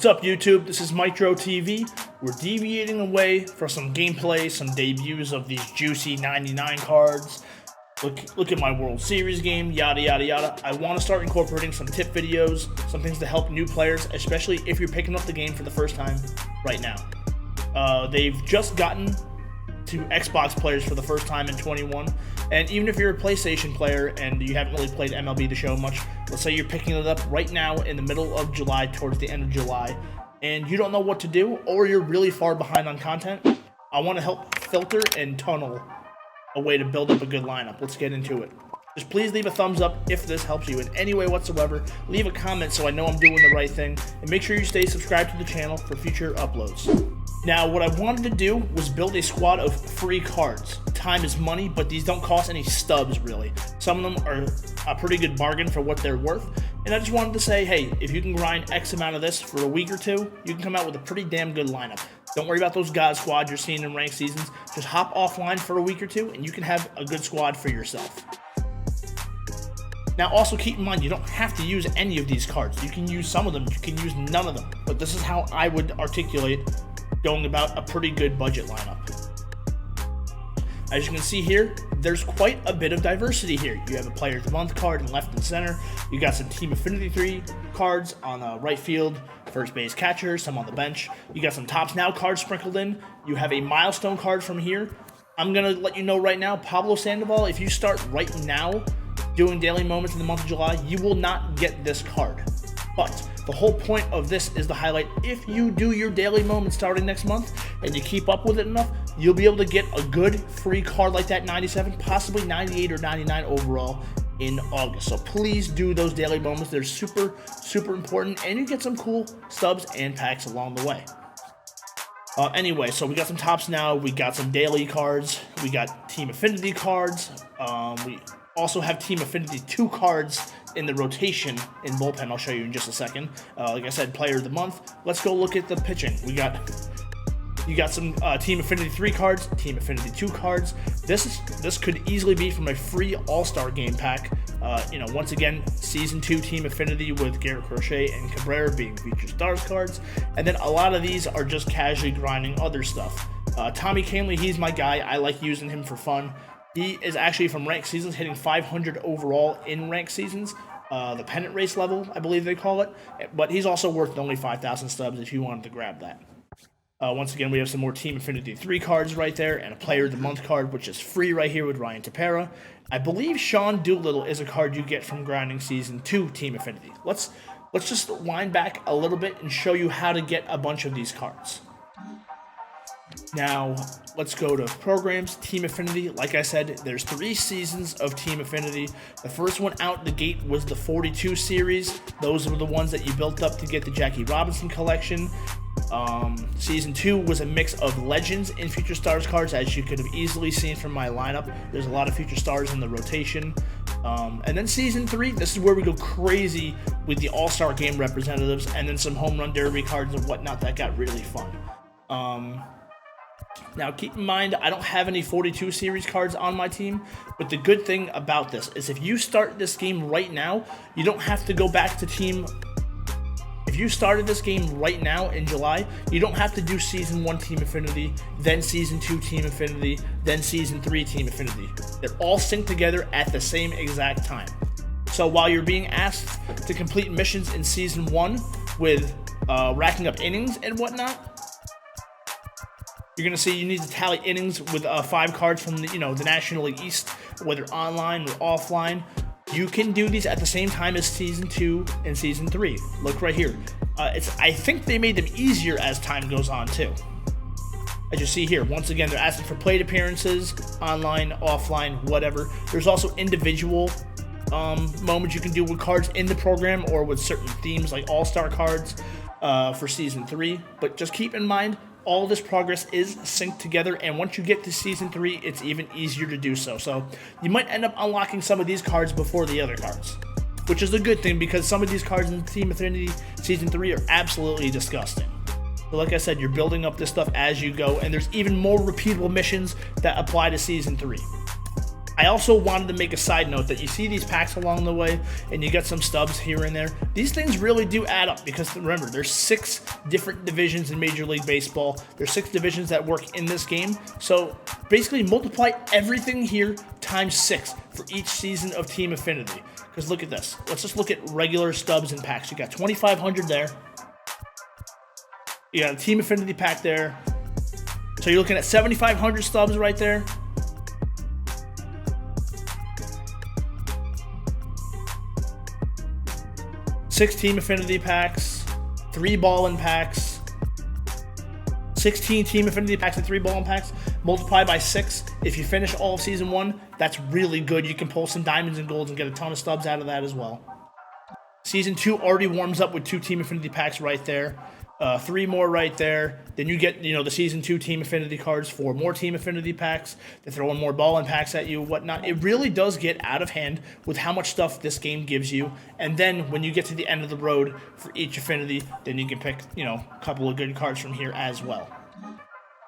What's up, YouTube? This is MikeDroTV. We're deviating away for some gameplay, some debuts of these juicy 99 cards. Look at my World Series game, yada yada yada. I want to start incorporating some tip videos, some things to help new players, especially if you're picking up the game for the first time right now. They've just gotten to Xbox players for the first time in 21, and even if you're a PlayStation player and you haven't really played MLB The Show much, let's say you're picking it up right now in the middle of July, towards the end of July, and you don't know what to do, or you're really far behind on content, I want to help filter and tunnel a way to build up a good lineup. Let's get into it. Just please leave a thumbs up if this helps you in any way whatsoever. Leave a comment so I know I'm doing the right thing, and make sure you stay subscribed to the channel for future uploads. Now, what I wanted to do was build a squad of free cards. Time is money, but these don't cost any stubs, really. Some of them are a pretty good bargain for what they're worth, and I just wanted to say, hey, if you can grind X amount of this for a week or two, you can come out with a pretty damn good lineup. Don't worry about those God squads you're seeing in ranked seasons. Just hop offline for a week or two, and you can have a good squad for yourself. Now, also keep in mind, you don't have to use any of these cards. You can use some of them, you can use none of them, but this is how I would articulate going about a pretty good budget lineup. As you can see here, there's quite a bit of diversity here. You have a Player of the Month card in left and center. You got some Team Affinity 3 cards on right field, first base catcher, some on the bench. You got some Tops Now cards sprinkled in. You have a milestone card from here. I'm going to let you know right now, Pablo Sandoval, if you start right now doing daily moments in the month of July, you will not get this card. But the whole point of this is to highlight, if you do your daily moments starting next month and you keep up with it enough, you'll be able to get a good free card like that 97, possibly 98 or 99 overall in August. So please do those daily moments. They're super, super important, and you get some cool subs and packs along the way. Anyway, so we got some Tops Now, we got some daily cards, we got Team Affinity cards, we also have Team Affinity 2 cards in the rotation in bullpen. I'll show you in just a second. Like I said, Player of the Month. Let's go look at the pitching. You got some Team Affinity 3 cards, Team Affinity 2 cards. This could easily be from a free All-Star game pack. Once again, Season 2 Team Affinity with Garrett Crochet and Cabrera being featured stars cards. And then a lot of these are just casually grinding other stuff. Tommy Kahnle, he's my guy. I like using him for fun. He is actually from ranked seasons, hitting 500 overall in ranked seasons. The pennant race level, I believe they call it. But he's also worth only 5,000 stubs if you wanted to grab that. Once again, we have some more Team Affinity 3 cards right there, and a Player of the Month card, which is free right here with Ryan Tepera. I believe Sean Doolittle is a card you get from grinding Season 2 Team Affinity. Let's just wind back a little bit and show you how to get a bunch of these cards. Now, let's go to programs, Team Affinity. Like I said, there's 3 seasons of Team Affinity. The first one out the gate was the 42 series. Those were the ones that you built up to get the Jackie Robinson collection. Season 2 was a mix of Legends and Future Stars cards, as you could have easily seen from my lineup. There's a lot of Future Stars in the rotation. And then Season 3, this is where we go crazy with the All-Star Game representatives, and then some Home Run Derby cards and whatnot that got really fun. Now, keep in mind, I don't have any 42 series cards on my team, but the good thing about this is if you start this game right now, you don't have to go back to team. If you started this game right now in July, you don't have to do Season 1 Team Affinity, then Season 2 Team Affinity, then Season 3 Team Affinity. They're all synced together at the same exact time. So while you're being asked to complete missions in Season 1 with racking up innings and whatnot, you're going to see you need to tally innings with 5 cards from the National League East, whether online or offline. You can do these at the same time as Season 2 and Season 3. Look right here. I think they made them easier as time goes on, too. As you see here, once again, they're asking for plate appearances, online, offline, whatever. There's also individual moments you can do with cards in the program or with certain themes like All-Star cards for Season 3. But just keep in mind, all this progress is synced together, and once you get to Season 3, it's even easier to do so. So you might end up unlocking some of these cards before the other cards, which is a good thing because some of these cards in Team Affinity Season 3 are absolutely disgusting. But like I said, you're building up this stuff as you go, and there's even more repeatable missions that apply to Season 3. I also wanted to make a side note that you see these packs along the way and you get some stubs here and there. These things really do add up because remember, there's 6 different divisions in Major League Baseball. There's 6 divisions that work in this game. So basically multiply everything here times 6 for each season of Team Affinity. Because look at this. Let's just look at regular stubs and packs. You got 2,500 there. You got a Team Affinity pack there. So you're looking at 7,500 stubs right there. Six Team Affinity packs, 3 ball-in packs, 16 Team Affinity packs and 3 ball-in packs. Multiply by 6. If you finish all of Season 1, that's really good. You can pull some diamonds and golds and get a ton of stubs out of that as well. Season 2 already warms up with 2 Team Affinity packs right there. 3 more right there. Then you get, the Season 2 Team Affinity cards, 4 more Team Affinity packs. They throw in more ball-in packs at you, whatnot. It really does get out of hand with how much stuff this game gives you. And then when you get to the end of the road for each Affinity, then you can pick, a couple of good cards from here as well.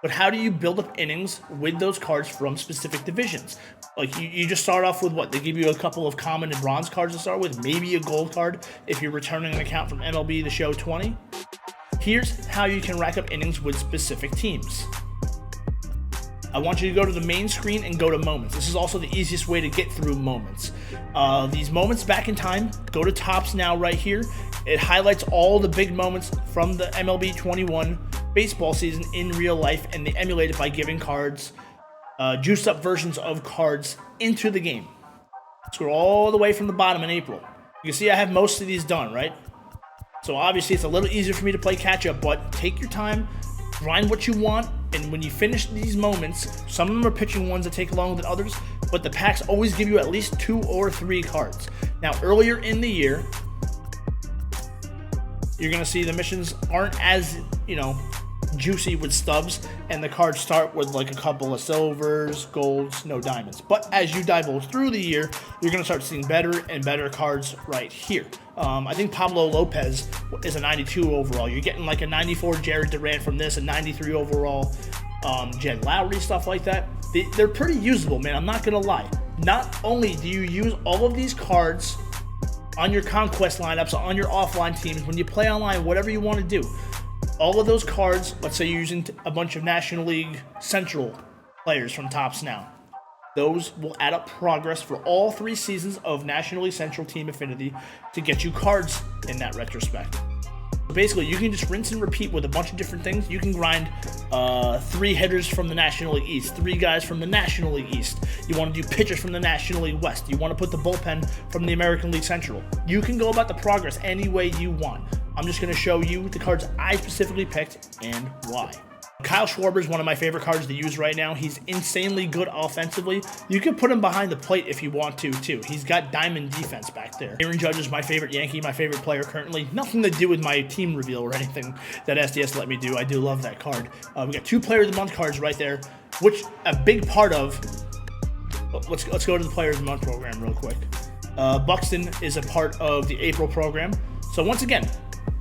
But how do you build up innings with those cards from specific divisions? Like, you just start off with what? They give you a couple of common and bronze cards to start with, maybe a gold card if you're returning an account from MLB The Show 20. Here's how you can rack up innings with specific teams. I want you to go to the main screen and go to Moments. This is also the easiest way to get through Moments. These Moments back in time, go to Tops Now right here. It highlights all the big moments from the MLB 21 baseball season in real life, and they emulate it by giving cards, juiced up versions of cards into the game. Scroll all the way from the bottom in April. You can see I have most of these done, right? So obviously it's a little easier for me to play catch up, but take your time, grind what you want, and when you finish these moments, some of them are pitching ones that take longer than others, but the packs always give you at least 2 or 3 cards. Now earlier in the year, you're going to see the missions aren't as, juicy with stubs, and the cards start with like a couple of silvers, golds, no diamonds. But as you divulge through the year, you're going to start seeing better and better cards right here. I think Pablo Lopez is a 92 overall. You're getting like a 94 Jared Durant from this, a 93 overall Jed Lowry, stuff like that. They're pretty usable, man. I'm not going to lie. Not only do you use all of these cards on your conquest lineups, on your offline teams, when you play online, whatever you want to do, all of those cards, let's say you're using a bunch of National League Central players from Tops Now, those will add up progress for all 3 seasons of National League Central Team Affinity to get you cards in that retrospect. Basically, you can just rinse and repeat with a bunch of different things. You can grind 3 hitters from the National League East, 3 guys from the National League East. You want to do pitchers from the National League West. You want to put the bullpen from the American League Central. You can go about the progress any way you want. I'm just going to show you the cards I specifically picked and why. Kyle Schwarber is one of my favorite cards to use right now. He's insanely good offensively. You can put him behind the plate if you want to, too. He's got diamond defense back there. Aaron Judge is my favorite Yankee, my favorite player currently. Nothing to do with my team reveal or anything that SDS let me do. I do love that card. We got 2 Player of the Month cards right there, which a big part of... Let's go to the Player of the Month program real quick. Buxton is a part of the April program. So once again,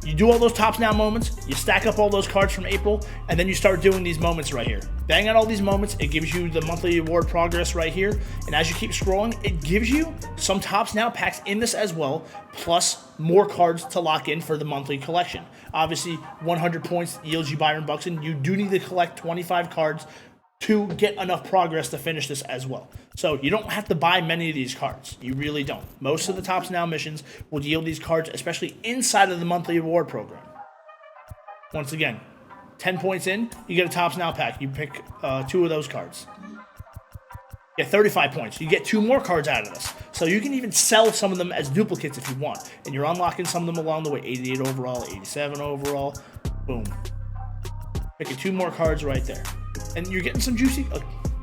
you do all those Tops Now moments, you stack up all those cards from April, and then you start doing these moments right here. Bang out all these moments, it gives you the monthly award progress right here, and as you keep scrolling, it gives you some Tops Now packs in this as well, plus more cards to lock in for the monthly collection. Obviously, 100 points yields you Byron Buxton. You do need to collect 25 cards to get enough progress to finish this as well. So you don't have to buy many of these cards. You really don't. Most of the Tops Now missions will yield these cards, especially inside of the monthly award program. Once again, 10 points in, you get a Tops Now pack. You pick 2 of those cards. You get 35 points. You get 2 more cards out of this. So you can even sell some of them as duplicates if you want. And you're unlocking some of them along the way. 88 overall, 87 overall. Boom. Picking 2 more cards right there. And you're getting some juicy...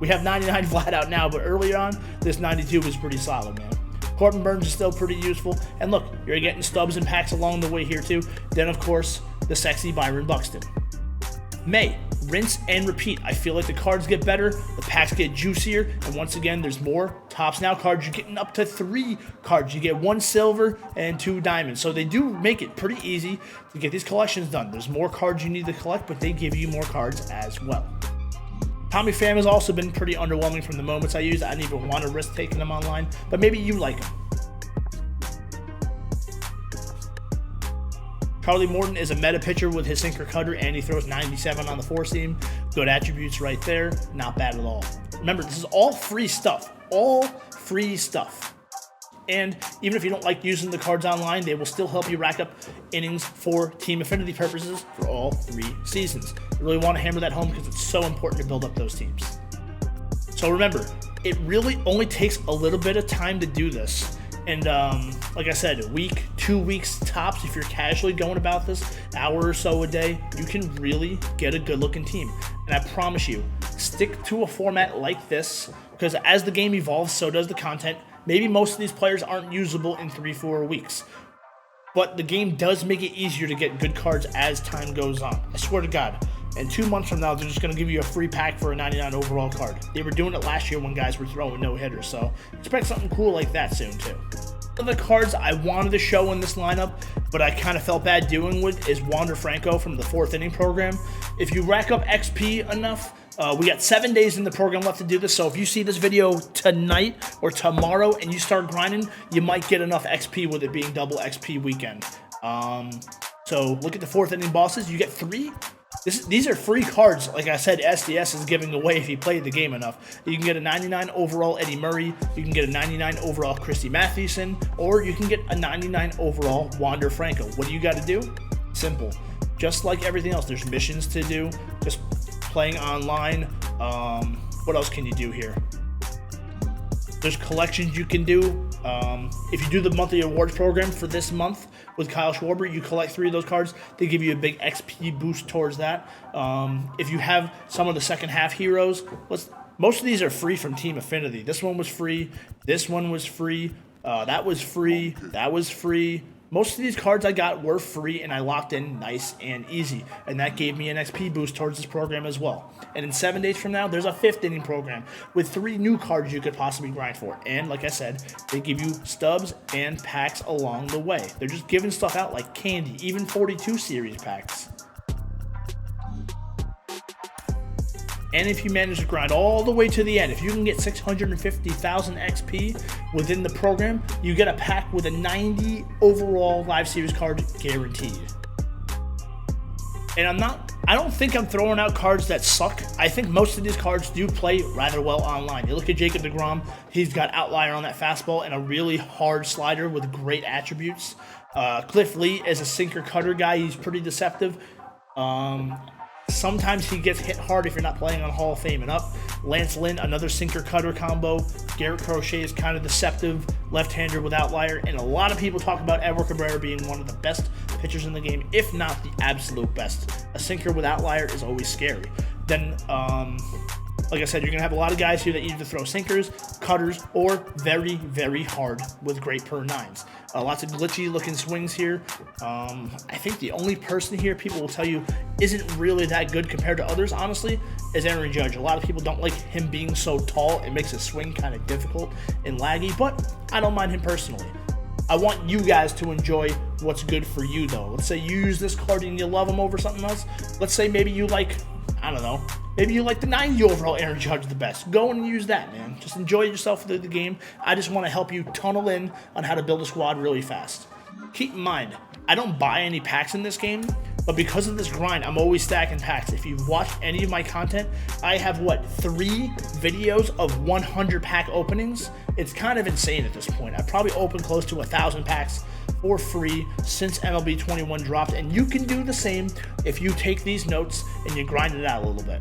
We have 99 flat out now, but earlier on, this 92 was pretty solid, man. Corbin Burns is still pretty useful. And look, you're getting stubs and packs along the way here, too. Then, of course, the sexy Byron Buxton. May, rinse and repeat. I feel like the cards get better, the packs get juicier, and once again, there's more Tops Now cards. You're getting up to 3 cards. You get 1 silver and 2 diamonds. So they do make it pretty easy to get these collections done. There's more cards you need to collect, but they give you more cards as well. Tommy Pham has also been pretty underwhelming from the moments I used. I didn't even want to risk taking him online, but maybe you like him. Charlie Morton is a meta pitcher with his sinker cutter, and he throws 97 on the 4-seam. Good attributes right there. Not bad at all. Remember, this is all free stuff. All free stuff. And even if you don't like using the cards online, they will still help you rack up innings for team affinity purposes for all 3 seasons. I really want to hammer that home because it's so important to build up those teams. So remember, it really only takes a little bit of time to do this. And like I said, a week, 2 weeks tops, if you're casually going about this, hour or so a day, you can really get a good looking team. And I promise you, stick to a format like this, because as the game evolves, so does the content. Maybe most of these players aren't usable in 3-4 weeks, but the game does make it easier to get good cards as time goes on. I swear to God, in 2 months from now, they're just going to give you a free pack for a 99 overall card. They were doing it last year when guys were throwing no-hitters, so expect something cool like that soon too. One of the cards I wanted to show in this lineup, but I kind of felt bad doing with, is Wander Franco from the 4th inning program. If you rack up XP enough, we got 7 days in the program left to do this, so if you see this video tonight or tomorrow and you start grinding, you might get enough XP with it being double XP weekend. So look at the 4th inning bosses. You get 3. These are free cards. Like I said, SDS is giving away if you play the game enough. You can get a 99 overall Eddie Murray, you can get a 99 overall Christy Mathewson, or you can get a 99 overall Wander Franco. What do you got to do? Simple. Just like everything else, there's missions to do. Just playing online. What else can you do here? There's collections you can do. If you do the monthly awards program for this month with Kyle Schwarber, you collect 3 of those cards. They give you a big XP boost towards that. If you have some of the second half heroes, most of these are free from Team Affinity. This one was free. This one was free. That was free. That was free. Most of these cards I got were free, and I locked in nice and easy, and that gave me an XP boost towards this program as well. And in 7 days from now, there's a 5th inning program with 3 new cards you could possibly grind for. And like I said, they give you stubs and packs along the way. They're just giving stuff out like candy, even 42 series packs. And if you manage to grind all the way to the end, if you can get 650,000 XP within the program, you get a pack with a 90 overall live series card guaranteed. And I don't think I'm throwing out cards that suck. I think most of these cards do play rather well online. You look at Jacob deGrom, he's got outlier on that fastball and a really hard slider with great attributes. Cliff Lee is a sinker cutter guy. He's pretty deceptive. Sometimes he gets hit hard if you're not playing on Hall of Fame and up. Lance Lynn, another sinker-cutter combo. Garrett Crochet is kind of deceptive, left-hander with outlier. And a lot of people talk about Edward Cabrera being one of the best pitchers in the game, if not the absolute best. A sinker with outlier is always scary. Then, like I said, you're going to have a lot of guys here that either throw sinkers, cutters, or very, very hard with great per 9s. Lots of glitchy looking swings here. I think the only person here people will tell you isn't really that good compared to others, honestly, is Aaron Judge. A lot of people don't like him being so tall. It makes his swing kind of difficult and laggy, but I don't mind him personally. I want you guys to enjoy what's good for you, though. Let's say you use this card and you love him over something else. Let's say maybe you like, I don't know, maybe you like the 90 overall Aaron Judge the best. Go and use that, man. Just enjoy yourself through the game. I just want to help you tunnel in on how to build a squad really fast. Keep in mind, I don't buy any packs in this game, but because of this grind, I'm always stacking packs. If you've watched any of my content, I have, 3 videos of 100 pack openings? It's kind of insane at this point. I've probably opened close to 1,000 packs for free since MLB 21 dropped, and you can do the same if you take these notes and you grind it out a little bit.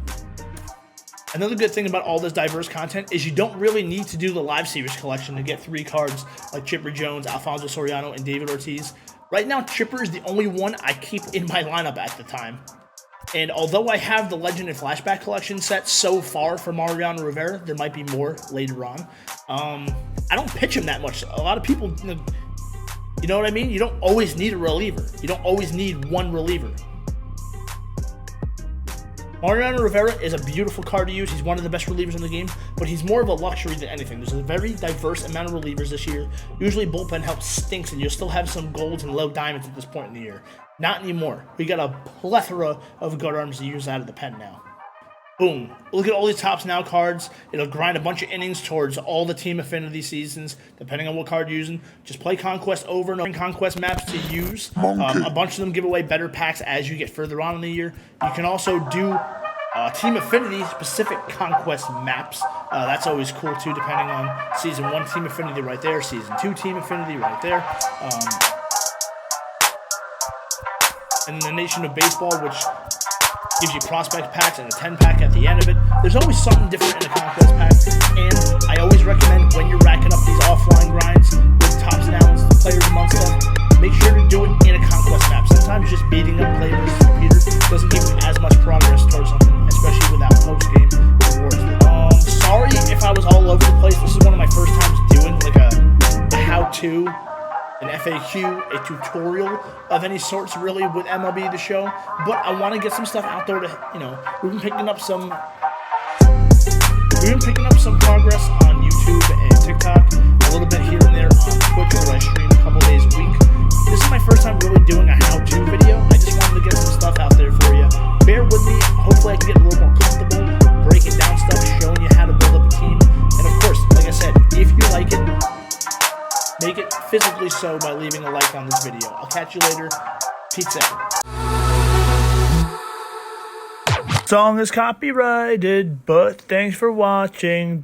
Another good thing about all this diverse content is you don't really need to do the live series collection to get 3 cards like Chipper Jones, Alfonso Soriano, and David Ortiz. Right now, Chipper is the only one I keep in my lineup at the time. And although I have the Legend and Flashback collection set so far for Mariano Rivera, there might be more later on. I don't pitch him that much. A lot of people, you know what I mean? You don't always need a reliever. You don't always need one reliever. Mariano Rivera is a beautiful card to use. He's one of the best relievers in the game, but he's more of a luxury than anything. There's a very diverse amount of relievers this year. Usually bullpen help stinks, and you'll still have some golds and low diamonds at this point in the year. Not anymore. We got a plethora of good arms to use out of the pen now. Boom. Look at all these Tops Now cards. It'll grind a bunch of innings towards all the Team Affinity seasons, depending on what card you're using. Just play Conquest over and over. Conquest maps to use. A bunch of them give away better packs as you get further on in the year. You can also do Team Affinity specific Conquest maps. That's always cool too, depending on Season 1 Team Affinity right there, Season 2 Team Affinity right there. And the Nation of Baseball, which gives you prospect packs and a 10-pack at the end of it. There's always something different in a Conquest pack, and I always recommend when you're racking up these offline grinds with Tops Now and Players a Month stuff, make sure to do it in a Conquest map. Sometimes just beating up Play versus Computer doesn't give you as much progress towards something, especially without post-game rewards. Sorry if I was all over the place. This is one of my first times doing like a how-to, an FAQ, a tutorial of any sorts really with MLB The Show, but I want to get some stuff out there to, we've been picking up some progress on YouTube and TikTok, a little bit here and there on Twitch where I stream a couple days a week. This is my first time really doing a how-to video. I just wanted to get some stuff out there for you. Bear with me. Hopefully I can get a little more comfortable breaking down stuff, showing you how to build up a team. And of course, like I said, if you like it, make it physically so by leaving a like on this video. I'll catch you later. Peace out. Song is copyrighted, but thanks for watching.